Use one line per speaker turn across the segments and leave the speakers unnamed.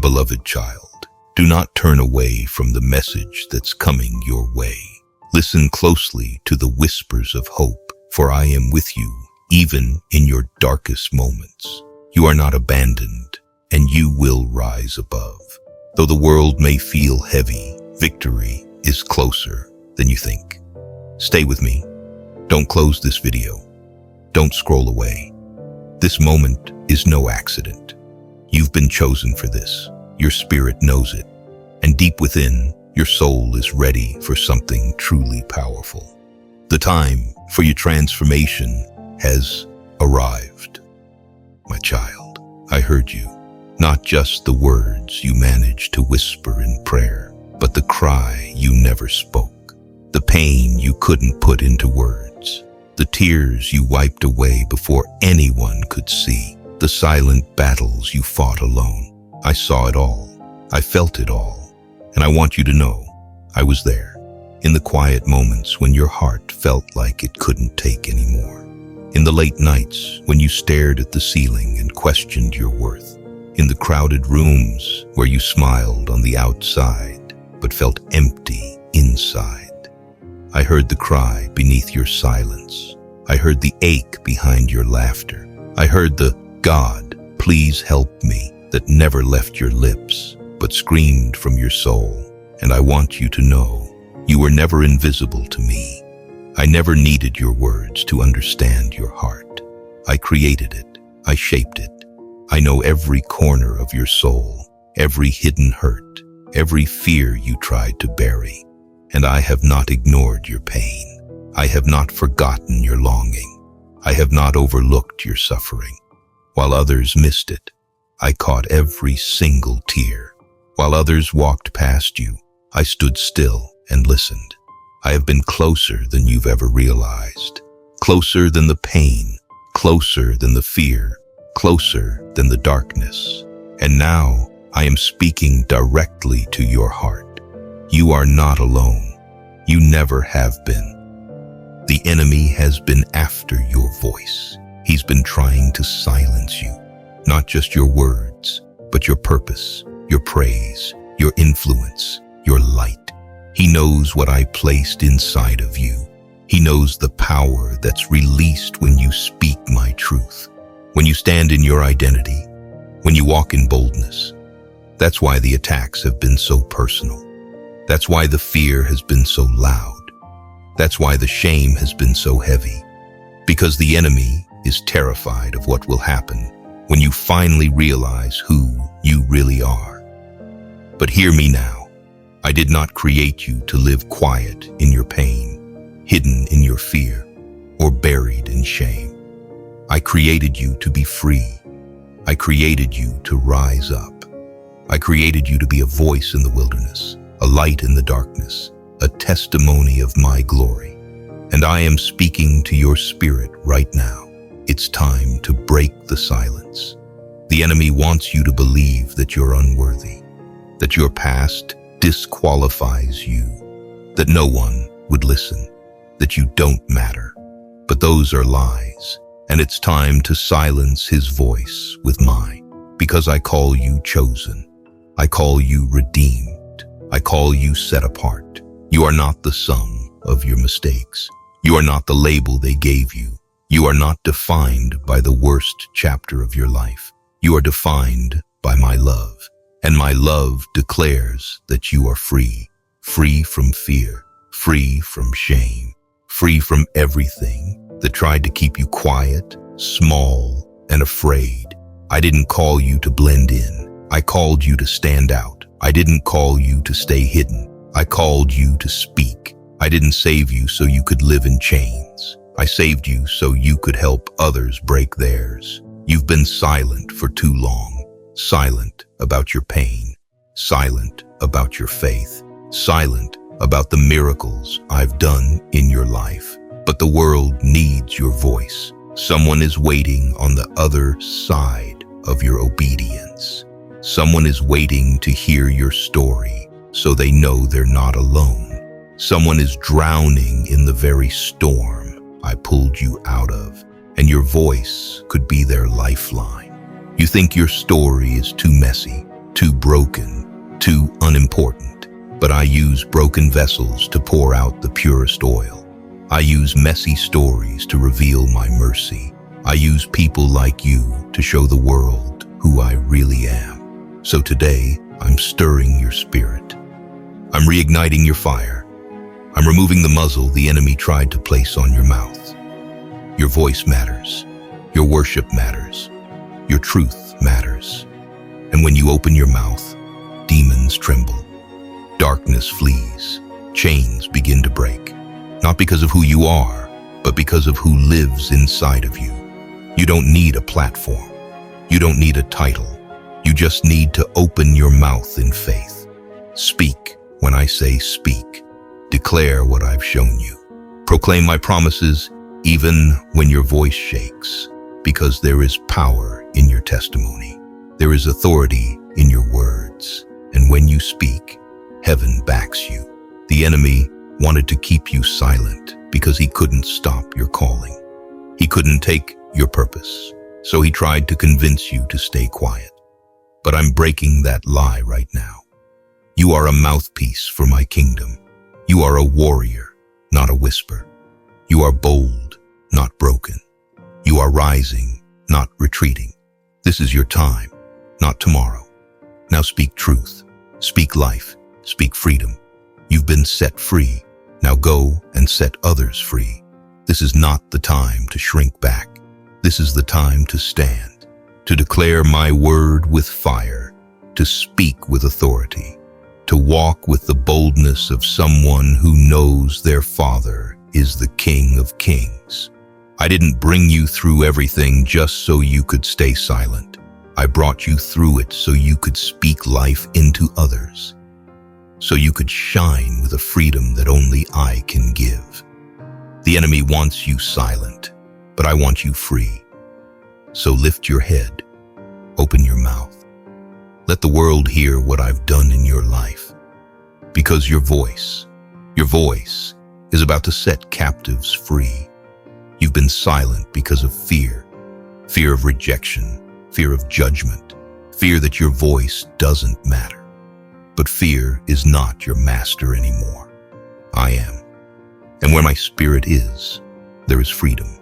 beloved child, do not turn away from the message that's coming your way. Listen closely to the whispers of hope, for I am with you, even in your darkest moments. You are not abandoned, and you will rise above. Though the world may feel heavy, victory is closer than you think. Stay with me. Don't close this video. Don't scroll away. This moment is no accident. You've been chosen for this. Your spirit knows it. And deep within, your soul is ready for something truly powerful. The time for your transformation has arrived. My child, I heard you. Not just the words you managed to whisper in prayer, but the cry you never spoke. The pain you couldn't put into words. The tears you wiped away before anyone could see. The silent battles you fought alone. I saw it all. I felt it all. And I want you to know, I was there, in the quiet moments when your heart felt like it couldn't take anymore. In the late nights when you stared at the ceiling and questioned your worth. In the crowded rooms where you smiled on the outside, but felt empty inside. I heard the cry beneath your silence. I heard the ache behind your laughter. I heard the "God, please help me" that never left your lips, but screamed from your soul. And I want you to know, you were never invisible to me. I never needed your words to understand your heart. I created it. I shaped it. I know every corner of your soul, every hidden hurt, every fear you tried to bury. And I have not ignored your pain. I have not forgotten your longing. I have not overlooked your suffering. While others missed it, I caught every single tear. While others walked past you, I stood still and listened. I have been closer than you've ever realized. Closer than the pain, closer than the fear, closer than the darkness. And now I am speaking directly to your heart. You are not alone. You never have been. The enemy has been after your voice. He's been trying to silence you. Not just your words, but your purpose, your praise, your influence, your light. He knows what I placed inside of you. He knows the power that's released when you speak my truth. When you stand in your identity, when you walk in boldness. That's why the attacks have been so personal. That's why the fear has been so loud. That's why the shame has been so heavy. Because the enemy is terrified of what will happen when you finally realize who you really are. But hear me now. I did not create you to live quiet in your pain, hidden in your fear, or buried in shame. I created you to be free. I created you to rise up. I created you to be a voice in the wilderness, a light in the darkness, a testimony of my glory. And I am speaking to your spirit right now. It's time to break the silence. The enemy wants you to believe that you're unworthy, that your past disqualifies you, that no one would listen, that you don't matter. But those are lies, and it's time to silence his voice with mine, because I call you chosen. I call you redeemed. I call you set apart. You are not the sum of your mistakes. You are not the label they gave you. You are not defined by the worst chapter of your life. You are defined by my love. And my love declares that you are free. Free from fear. Free from shame. Free from everything that tried to keep you quiet, small, and afraid. I didn't call you to blend in. I called you to stand out. I didn't call you to stay hidden. I called you to speak. I didn't save you so you could live in chains. I saved you so you could help others break theirs. You've been silent for too long. Silent about your pain. Silent about your faith. Silent about the miracles I've done in your life. But the world needs your voice. Someone is waiting on the other side of your obedience. Someone is waiting to hear your story so they know they're not alone. Someone is drowning in the very storm I pulled you out of, and your voice could be their lifeline. You think your story is too messy, too broken, too unimportant. But I use broken vessels to pour out the purest oil. I use messy stories to reveal my mercy. I use people like you to show the world who I really am. So today, I'm stirring your spirit. I'm reigniting your fire. I'm removing the muzzle the enemy tried to place on your mouth. Your voice matters. Your worship matters. Your truth matters. And when you open your mouth, demons tremble. Darkness flees. Chains begin to break. Not because of who you are, but because of who lives inside of you. You don't need a platform. You don't need a title. You just need to open your mouth in faith. Speak when I say speak. Declare what I've shown you. Proclaim my promises even when your voice shakes, because there is power in your testimony. There is authority in your words. And when you speak, heaven backs you. The enemy wanted to keep you silent because he couldn't stop your calling. He couldn't take your purpose, so he tried to convince you to stay quiet. But I'm breaking that lie right now. You are a mouthpiece for my kingdom. You are a warrior, not a whisper. You are bold, not broken. You are rising, not retreating. This is your time, not tomorrow. Now speak truth, speak life, speak freedom. You've been set free. Now go and set others free. This is not the time to shrink back. This is the time to stand, to declare my word with fire, to speak with authority, to walk with the boldness of someone who knows their Father is the King of Kings. I didn't bring you through everything just so you could stay silent. I brought you through it so you could speak life into others, so you could shine with a freedom that only I can give. The enemy wants you silent, but I want you free. So lift your head, open your mouth. Let the world hear what I've done in your life. Because your voice is about to set captives free. You've been silent because of fear of rejection, fear of judgment, fear that your voice doesn't matter. But fear is not your master anymore. I am. And where my spirit is, there is freedom.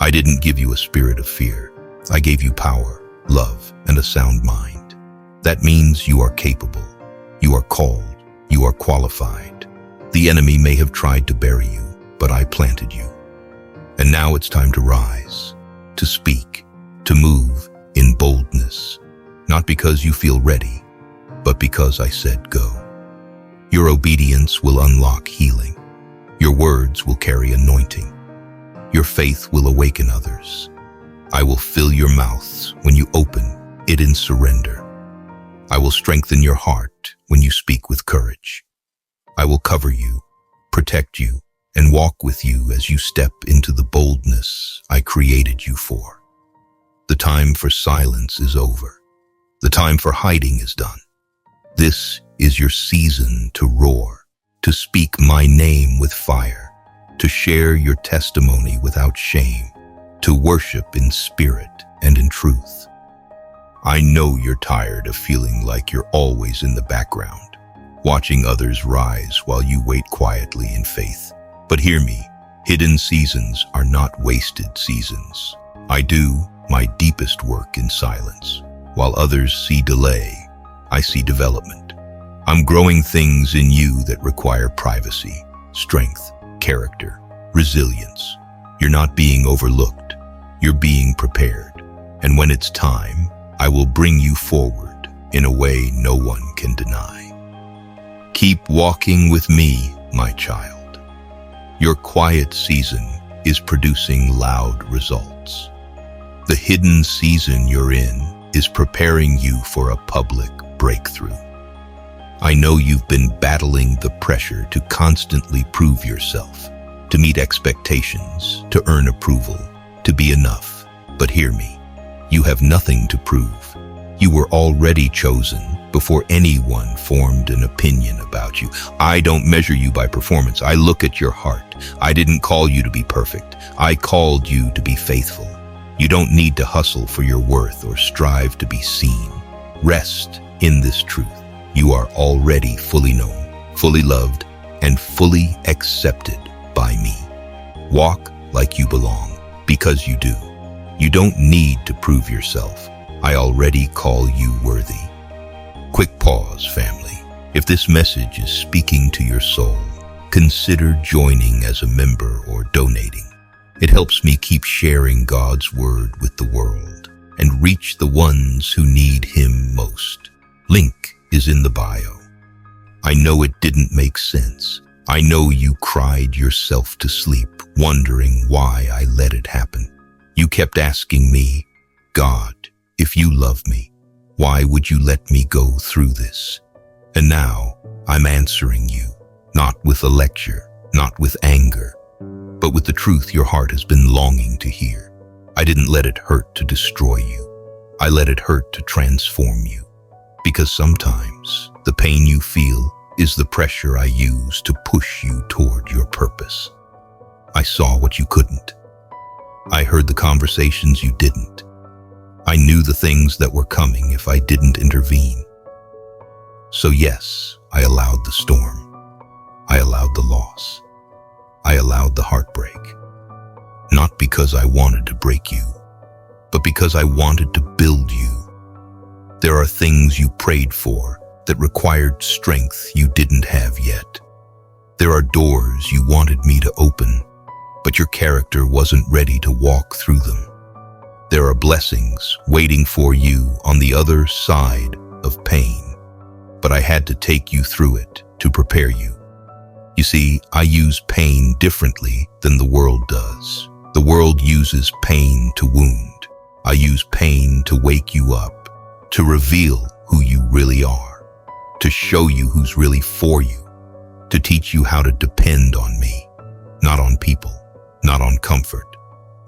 I didn't give you a spirit of fear. I gave you power, love, and a sound mind. That means you are capable, you are called, you are qualified. The enemy may have tried to bury you, but I planted you. And now it's time to rise, to speak, to move in boldness, not because you feel ready, but because I said go. Your obedience will unlock healing. Your words will carry anointing. Your faith will awaken others. I will fill your mouths when you open it in surrender. I will strengthen your heart when you speak with courage. I will cover you, protect you, and walk with you as you step into the boldness I created you for. The time for silence is over. The time for hiding is done. This is your season to roar, to speak my name with fire, to share your testimony without shame, to worship in spirit and in truth. I know you're tired of feeling like you're always in the background, watching others rise while you wait quietly in faith. But hear me, hidden seasons are not wasted seasons. I do my deepest work in silence. While others see delay, I see development. I'm growing things in you that require privacy, strength, character, resilience. You're not being overlooked. You're being prepared. And when it's time, I will bring you forward in a way no one can deny. Keep walking with me, my child. Your quiet season is producing loud results. The hidden season you're in is preparing you for a public breakthrough. I know you've been battling the pressure to constantly prove yourself, to meet expectations, to earn approval, to be enough. But hear me, you have nothing to prove. You were already chosen before anyone formed an opinion about you. I don't measure you by performance. I look at your heart. I didn't call you to be perfect. I called you to be faithful. You don't need to hustle for your worth or strive to be seen. Rest In this truth, you are already fully known, fully loved, and fully accepted by me. Walk like you belong, because you do. You don't need to prove yourself. I already call you worthy. Quick pause, family. If this message is speaking to your soul, consider joining as a member or donating. It helps me keep sharing God's word with the world and reach the ones who need Him most. Link is in the bio. I know it didn't make sense. I know you cried yourself to sleep, wondering why I let it happen. You kept asking me, God, if you love me, why would you let me go through this? And now I'm answering you, not with a lecture, not with anger, but with the truth your heart has been longing to hear. I didn't let it hurt to destroy you. I let it hurt to transform you. Because sometimes the pain you feel is the pressure I use to push you toward your purpose. I saw what you couldn't. I heard the conversations you didn't. I knew the things that were coming if I didn't intervene. So yes, I allowed the storm. I allowed the loss. I allowed the heartbreak. Not because I wanted to break you, but because I wanted to build you. There are things you prayed for that required strength you didn't have yet. There are doors you wanted me to open, but your character wasn't ready to walk through them. There are blessings waiting for you on the other side of pain, but I had to take you through it to prepare you. You see, I use pain differently than the world does. The world uses pain to wound. I use pain to wake you up, to reveal who you really are, to show you who's really for you, to teach you how to depend on me, not on people, not on comfort,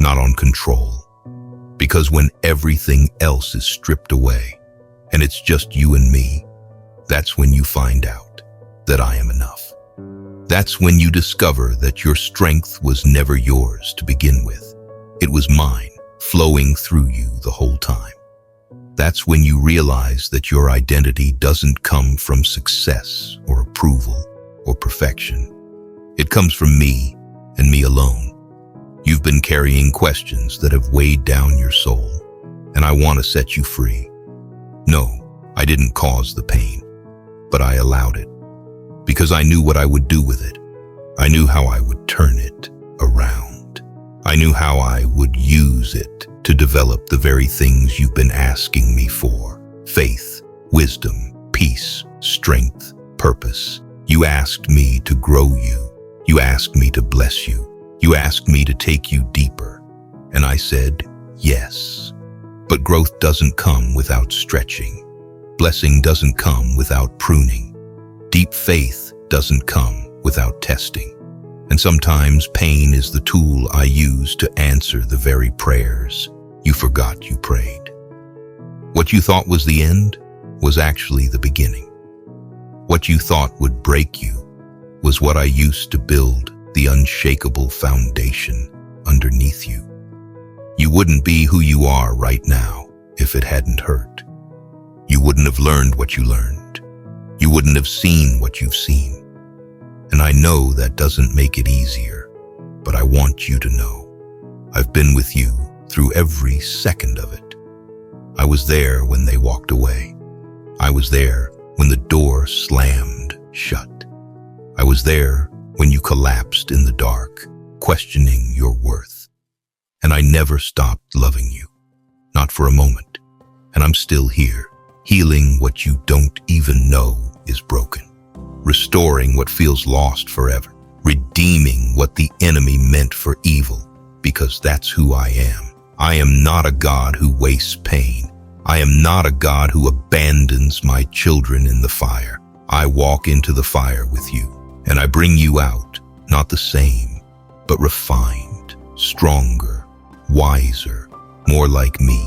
not on control. Because when everything else is stripped away and it's just you and me, that's when you find out that I am enough. That's when you discover that your strength was never yours to begin with. It was mine, flowing through you the whole time. That's when you realize that your identity doesn't come from success or approval or perfection. It comes from me and me alone. You've been carrying questions that have weighed down your soul, and I want to set you free. No, I didn't cause the pain, but I allowed it, because I knew what I would do with it. I knew how I would turn it around. I knew how I would use it to develop the very things you've been asking me for: faith, wisdom, peace, strength, purpose. You asked me to grow you. You asked me to bless you. You asked me to take you deeper, and I said, yes. But growth doesn't come without stretching. Blessing doesn't come without pruning. Deep faith doesn't come without testing. And sometimes pain is the tool I use to answer the very prayers you forgot you prayed. What you thought was the end was actually the beginning. What you thought would break you was what I used to build the unshakable foundation underneath you. You wouldn't be who you are right now if it hadn't hurt. You wouldn't have learned what you learned. You wouldn't have seen what you've seen. And I know that doesn't make it easier, but I want you to know I've been with you through every second of it. I was there when they walked away. I was there when the door slammed shut. I was there when you collapsed in the dark, questioning your worth. And I never stopped loving you, not for a moment. And I'm still here, healing what you don't even know is broken, restoring what feels lost forever, redeeming what the enemy meant for evil, because that's who I am. I am not a God who wastes pain. I am not a God who abandons my children in the fire. I walk into the fire with you. And I bring you out, not the same, but refined, stronger, wiser, more like me.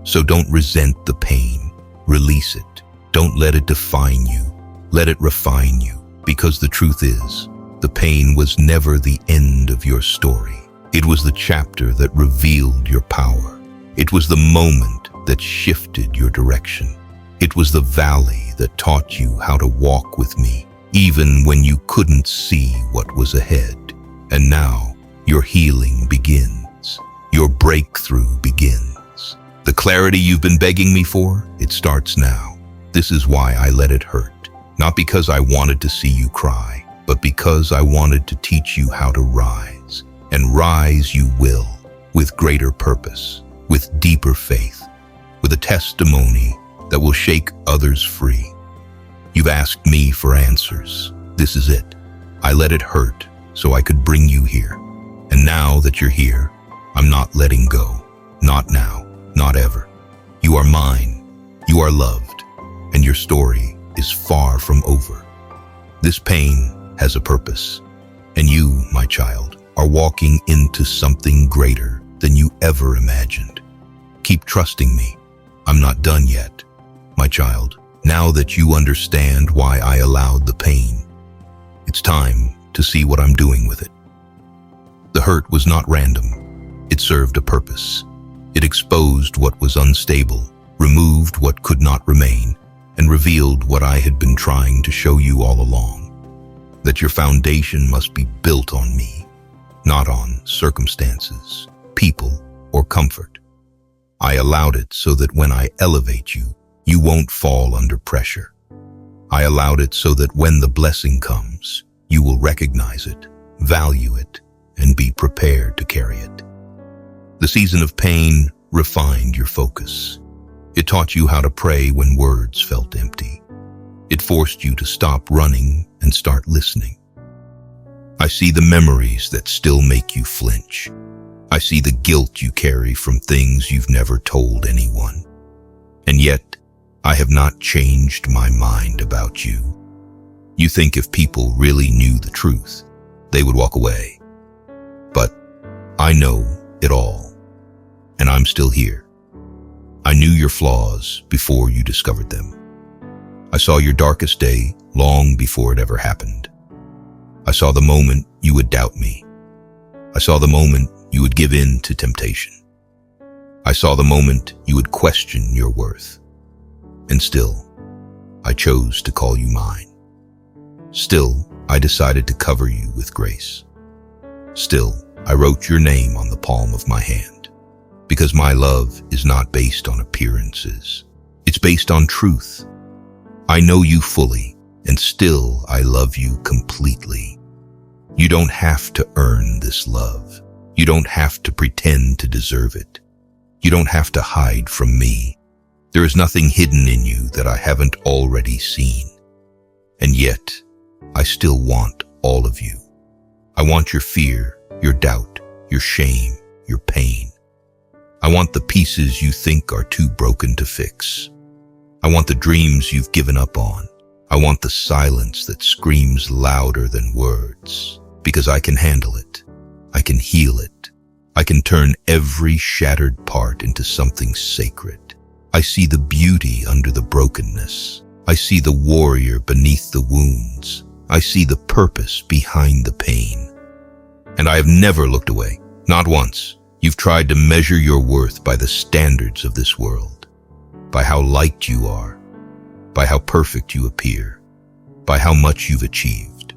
So don't resent the pain. Release it. Don't let it define you. Let it refine you. Because the truth is, the pain was never the end of your story. It was the chapter that revealed your power. It was the moment that shifted your direction. It was the valley that taught you how to walk with me, even when you couldn't see what was ahead. And now, your healing begins. Your breakthrough begins. The clarity you've been begging me for, it starts now. This is why I let it hurt. Not because I wanted to see you cry, but because I wanted to teach you how to rise. And rise you will, with greater purpose, with deeper faith, with a testimony that will shake others free. You've asked me for answers. This is it. I let it hurt so I could bring you here. And now that you're here, I'm not letting go. Not now, not ever. You are mine. You are loved. And your story is far from over. This pain has a purpose. And you, my child, are walking into something greater than you ever imagined. Keep trusting me. I'm not done yet. My child, now that you understand why I allowed the pain, it's time to see what I'm doing with it. The hurt was not random. It served a purpose. It exposed what was unstable, removed what could not remain, and revealed what I had been trying to show you all along. That your foundation must be built on me, not on circumstances, people, or comfort. I allowed it so that when I elevate you, you won't fall under pressure. I allowed it so that when the blessing comes, you will recognize it, value it, and be prepared to carry it. The season of pain refined your focus. It taught you how to pray when words felt empty. It forced you to stop running and start listening. I see the memories that still make you flinch. I see the guilt you carry from things you've never told anyone. And yet, I have not changed my mind about you. You think if people really knew the truth, they would walk away. But I know it all, and I'm still here. I knew your flaws before you discovered them. I saw your darkest day long before it ever happened. I saw the moment you would doubt me. I saw the moment you would give in to temptation. I saw the moment you would question your worth. And still, I chose to call you mine. Still, I decided to cover you with grace. Still, I wrote your name on the palm of my hand. Because my love is not based on appearances. It's based on truth. I know you fully, and still I love you completely. You don't have to earn this love. You don't have to pretend to deserve it. You don't have to hide from me. There is nothing hidden in you that I haven't already seen. And yet, I still want all of you. I want your fear, your doubt, your shame, your pain. I want the pieces you think are too broken to fix. I want the dreams you've given up on. I want the silence that screams louder than words. Because I can handle it. I can heal it. I can turn every shattered part into something sacred. I see the beauty under the brokenness. I see the warrior beneath the wounds. I see the purpose behind the pain. And I have never looked away, not once. You've tried to measure your worth by the standards of this world, by how liked you are, by how perfect you appear, by how much you've achieved.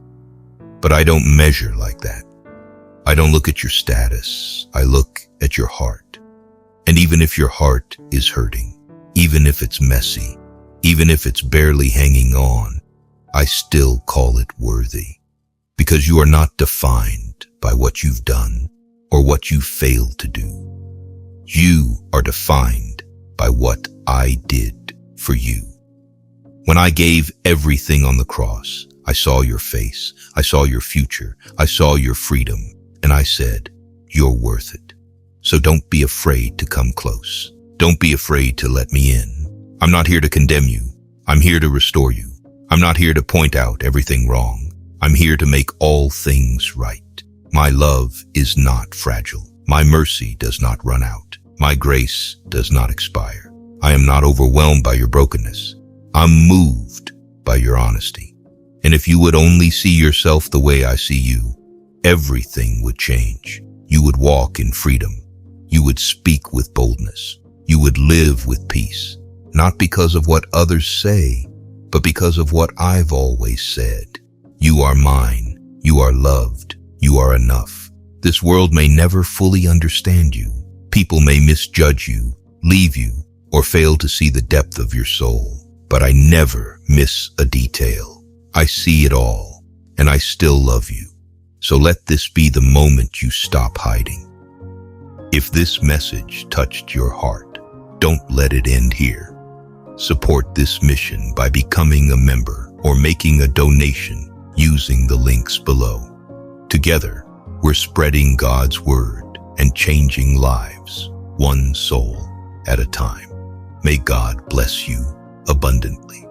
But I don't measure like that. I don't look at your status. I look at your heart. And even if your heart is hurting, even if it's messy, even if it's barely hanging on, I still call it worthy. Because you are not defined by what you've done or what you failed to do. You are defined by what I did for you. When I gave everything on the cross, I saw your face, I saw your future, I saw your freedom, and I said, you're worth it. So don't be afraid to come close. Don't be afraid to let me in. I'm not here to condemn you. I'm here to restore you. I'm not here to point out everything wrong. I'm here to make all things right. My love is not fragile. My mercy does not run out. My grace does not expire. I am not overwhelmed by your brokenness. I'm moved by your honesty. And if you would only see yourself the way I see you, everything would change. You would walk in freedom. You would speak with boldness. You would live with peace. not because of what others say, but because of what I've always said. You are mine. You are loved. You are enough. This world may never fully understand you. People may misjudge you, leave you, or fail to see the depth of your soul. But I never miss a detail. I see it all, and I still love you. So let this be the moment you stop hiding. If this message touched your heart, don't let it end here. Support this mission by becoming a member or making a donation using the links below. Together, we're spreading God's word and changing lives, one soul at a time. May God bless you abundantly.